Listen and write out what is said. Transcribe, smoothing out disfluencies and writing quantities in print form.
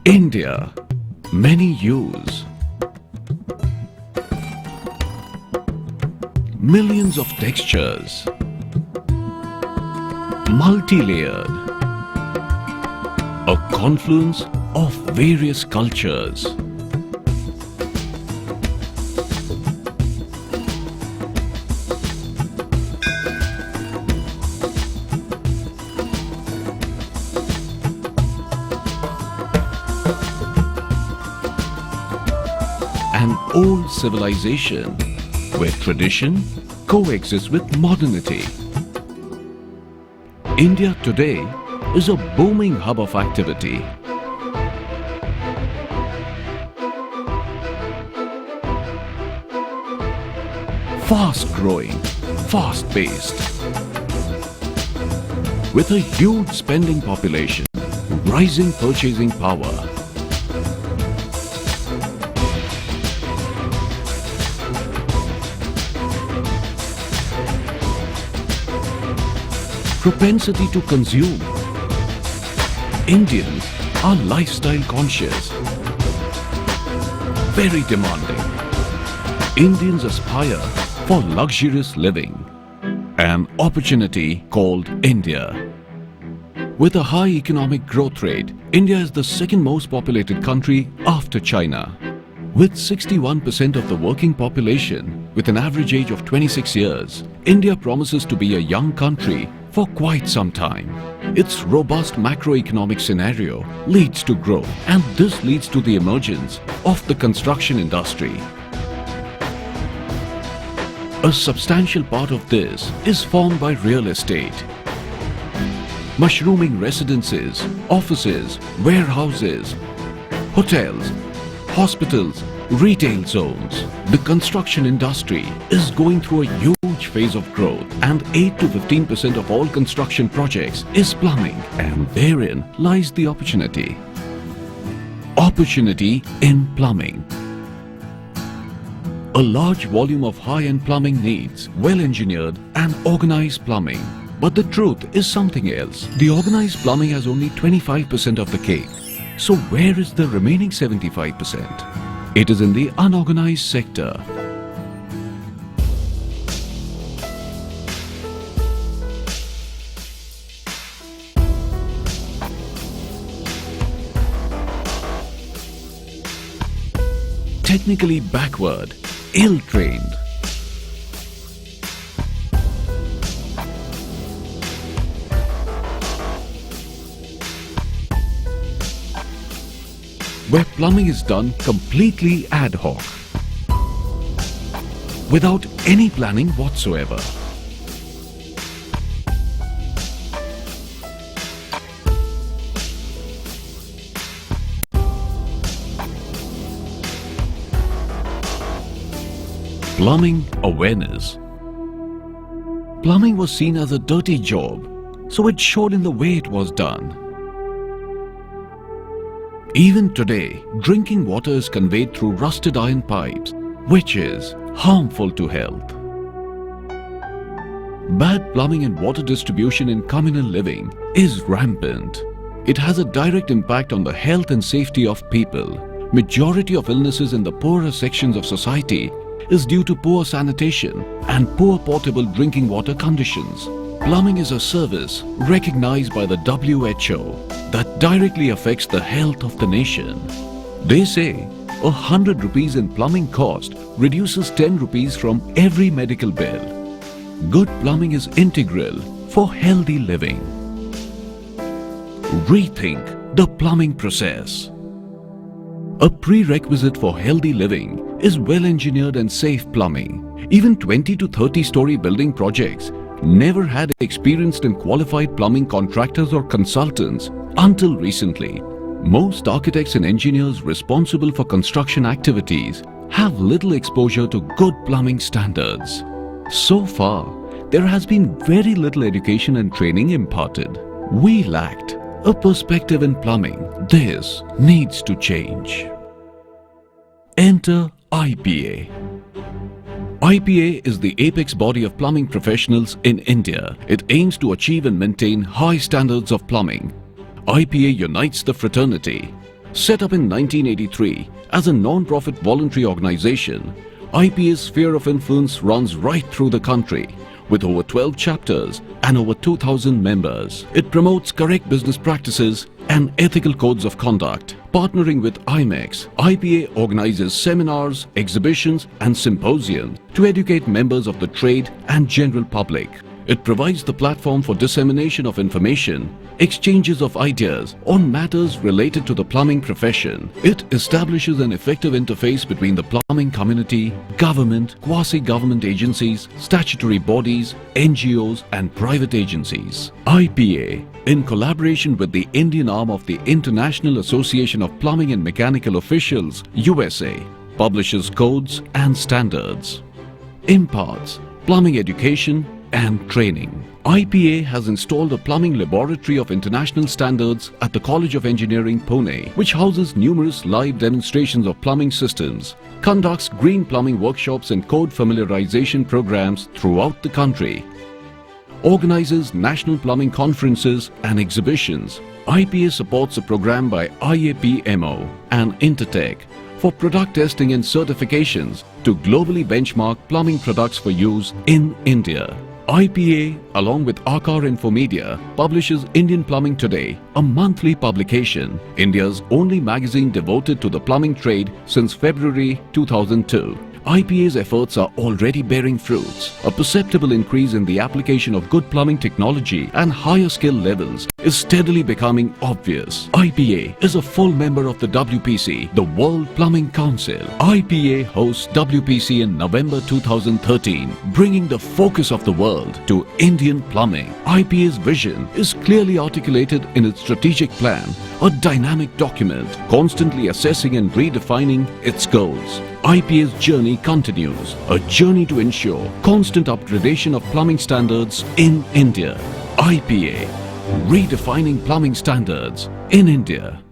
India. Many use. Millions of textures. Multi-layered. A confluence of various cultures. An old civilization where tradition coexists with modernity. India today is a booming hub of activity. Fast-growing, fast-paced. With a huge spending population, rising purchasing power, propensity to consume. Indians are lifestyle conscious, very demanding. Indians aspire for luxurious living, an opportunity called India. With a high economic growth rate, India is the second most populated country after China. With 61% of the working population with an average age of 26 years, India promises to be a young country for quite some time. Its robust macroeconomic scenario leads to growth, and this leads to the emergence of the construction industry. A substantial part of this is formed by real estate. Mushrooming residences, offices, warehouses, hotels, hospitals, retail zones. The construction industry is going through a huge phase of growth, and 8 to 15% of all construction projects is plumbing, and therein lies the opportunity. Opportunity in plumbing. A large volume of high-end plumbing needs well-engineered and organized plumbing. But the truth is something else. The organized plumbing has only 25% of the cake. So where is the remaining 75%? It is in the unorganized sector. Technically backward, ill-trained. Where plumbing is done completely ad hoc, without any planning whatsoever. Plumbing awareness. Plumbing was seen as a dirty job, so it showed in the way it was done. Even today, drinking water is conveyed through rusted iron pipes, which is harmful to health. Bad plumbing and water distribution in communal living is rampant. It has a direct impact on the health and safety of people. Majority of illnesses in the poorer sections of society is due to poor sanitation and poor potable drinking water conditions. Plumbing is a service recognized by the WHO that directly affects the health of the nation. They say 100 rupees in plumbing cost reduces 10 rupees from every medical bill. Good plumbing is integral for healthy living. Rethink the plumbing process. A prerequisite for healthy living is well-engineered and safe plumbing. Even 20 to 30-story building projects never had experienced and qualified plumbing contractors or consultants until recently. Most architects and engineers responsible for construction activities have little exposure to good plumbing standards. So far, there has been very little education and training imparted. We lacked a perspective in plumbing. This needs to change. Enter IPA. IPA is the apex body of plumbing professionals in India. It aims to achieve and maintain high standards of plumbing. IPA unites the fraternity. Set up in 1983 as a non-profit voluntary organization, IPA's sphere of influence runs right through the country with over 12 chapters and over 2,000 members. It promotes correct business practices and ethical codes of conduct. Partnering with IMEX, IPA organizes seminars, exhibitions and symposiums to educate members of the trade and general public. It provides the platform for dissemination of information, exchanges of ideas on matters related to the plumbing profession. It establishes an effective interface between the plumbing community, government, quasi-government agencies, statutory bodies, NGOs and private agencies. IPA, in collaboration with the Indian arm of the International Association of Plumbing and Mechanical Officials, USA, publishes codes and standards, imparts plumbing education and training. IPA has installed a plumbing laboratory of international standards at the College of Engineering, Pune, which houses numerous live demonstrations of plumbing systems, conducts green plumbing workshops and code familiarization programs throughout the country, organizes national plumbing conferences and exhibitions. IPA supports a program by IAPMO and Intertech for product testing and certifications to globally benchmark plumbing products for use in India. IPA, along with Akar Infomedia, publishes Indian Plumbing Today, a monthly publication, India's only magazine devoted to the plumbing trade since February 2002. IPA's efforts are already bearing fruits. A perceptible increase in the application of good plumbing technology and higher skill levels is steadily becoming obvious. IPA is a full member of the WPC, the World Plumbing Council. IPA hosts WPC in November 2013, bringing the focus of the world to Indian plumbing. IPA's vision is clearly articulated in its strategic plan, a dynamic document constantly assessing and redefining its goals. IPA's journey continues, a journey to ensure constant upgradation of plumbing standards in India. IPA, redefining plumbing standards in India.